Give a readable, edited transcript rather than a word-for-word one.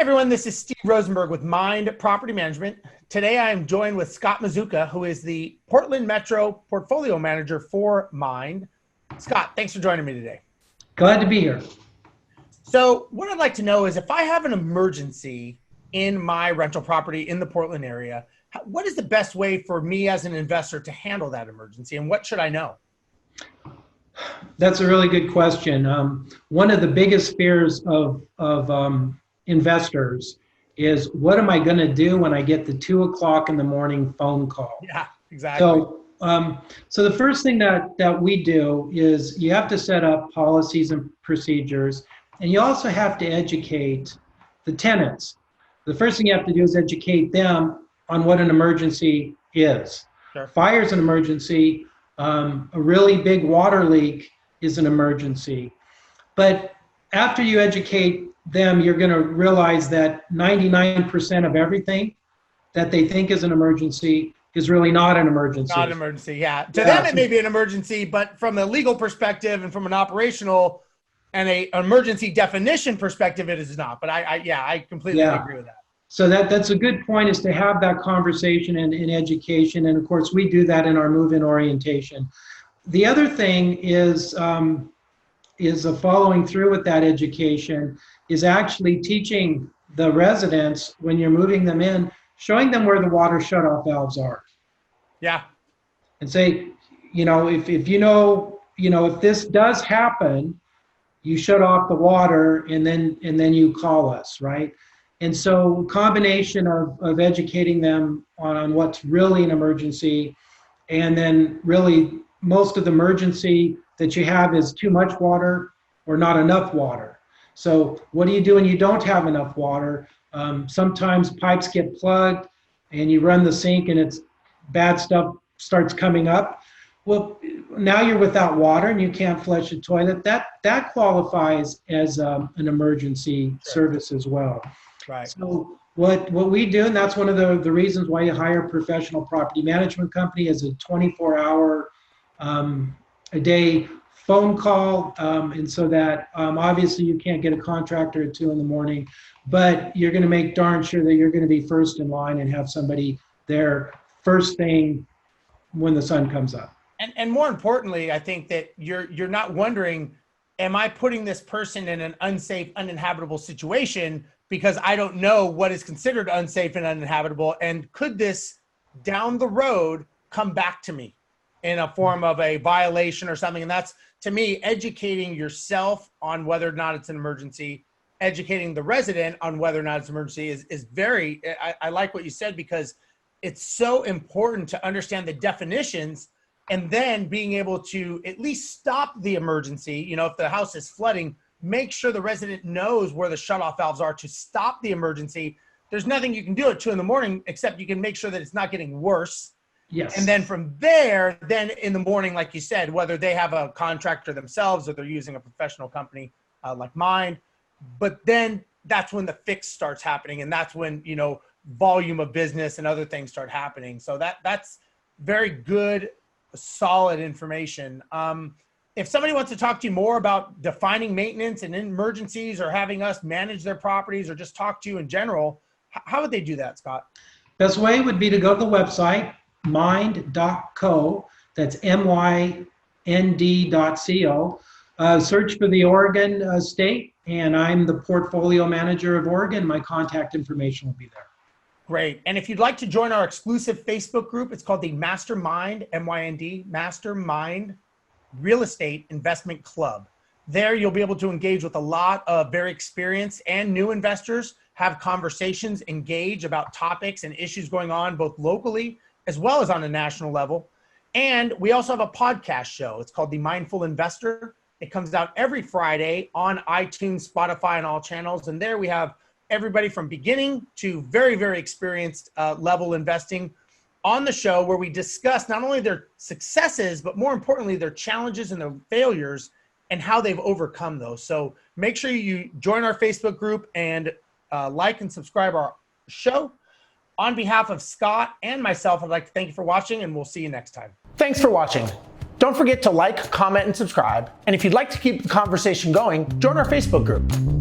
everyone, this is Steve Rozenberg with Mynd Property Management. Today I am joined with Scott Mazzuca, who is the Portland Metro Portfolio Manager for Mynd. Scott, thanks for joining me today. Glad to be here. So what I'd like to know is if I have an emergency in my rental property in the Portland area, what is the best way for me as an investor to handle that emergency, and what should I know? That's a really good question. One of the biggest fears of investors is, what am I going to do when I get the 2 o'clock in the morning phone call? Yeah, exactly. So the first thing that we do is you have to set up policies and procedures, and you also have to educate the tenants. The first thing you have to do is educate them on what an emergency is. Sure. Fire's an emergency. A really big water leak is an emergency. But after you educate them, you're going to realize that 99% of everything that they think is an emergency is really not an emergency. Not an emergency, yeah. To them, it may be an emergency, but from a legal perspective and from an operational and an emergency definition perspective, it is not. But I completely agree with that. So that's a good point, is to have that conversation and education. And of course, we do that in our move-in orientation. The other thing is following through with that education is actually teaching the residents, when you're moving them in, showing them where the water shutoff valves are. Yeah. And say, if this does happen, you shut off the water and then you call us, right? And so combination of educating them on what's really an emergency, and then really most of the emergency that you have is too much water or not enough water. So what do you do when you don't have enough water? Sometimes pipes get plugged and you run the sink and it's bad stuff starts coming up. Well, now you're without water and you can't flush the toilet. That qualifies as an emergency service as well. Right. So what we do, and that's one of the reasons why you hire a professional property management company, is a 24-hour a day phone call, and so that obviously you can't get a contractor at 2 in the morning, but you're going to make darn sure that you're going to be first in line and have somebody there first thing when the sun comes up. And more importantly, I think that you're not wondering, am I putting this person in an unsafe, uninhabitable situation because I don't know what is considered unsafe and uninhabitable, and could this down the road come back to me in a form of a violation or something? And that's, to me, educating yourself on whether or not it's an emergency, educating the resident on whether or not it's an emergency is very, I like what you said, because it's so important to understand the definitions, and then being able to at least stop the emergency. If the house is flooding, make sure the resident knows where the shutoff valves are to stop the emergency. There's nothing you can do at 2 in the morning, except you can make sure that it's not getting worse. Yes. And then from there, then in the morning, like you said, whether they have a contractor themselves or they're using a professional company like mine, but then that's when the fix starts happening. And that's when, volume of business and other things start happening. So that's very good, solid information. If somebody wants to talk to you more about defining maintenance and emergencies, or having us manage their properties, or just talk to you in general, how would they do that, Scott? Best way would be to go to the website, mynd.co. That's MYND.co. Search for the Oregon state, and I'm the portfolio manager of Oregon. My contact information will be there. Great. And if you'd like to join our exclusive Facebook group, it's called the Mastermind, MYND, Mastermind Real Estate Investment Club. There you'll be able to engage with a lot of very experienced and new investors, have conversations, engage about topics and issues going on both locally as well as on a national level. And we also have a podcast show. It's called The Mindful Investor. It comes out every Friday on iTunes, Spotify, and all channels. And there we have everybody from beginning to very, very experienced level investing on the show, where we discuss not only their successes, but more importantly, their challenges and their failures and how they've overcome those. So make sure you join our Facebook group and like and subscribe our show. On behalf of Scott and myself, I'd like to thank you for watching, and we'll see you next time. Thanks for watching. Don't forget to like, comment, and subscribe. And if you'd like to keep the conversation going, join our Facebook group.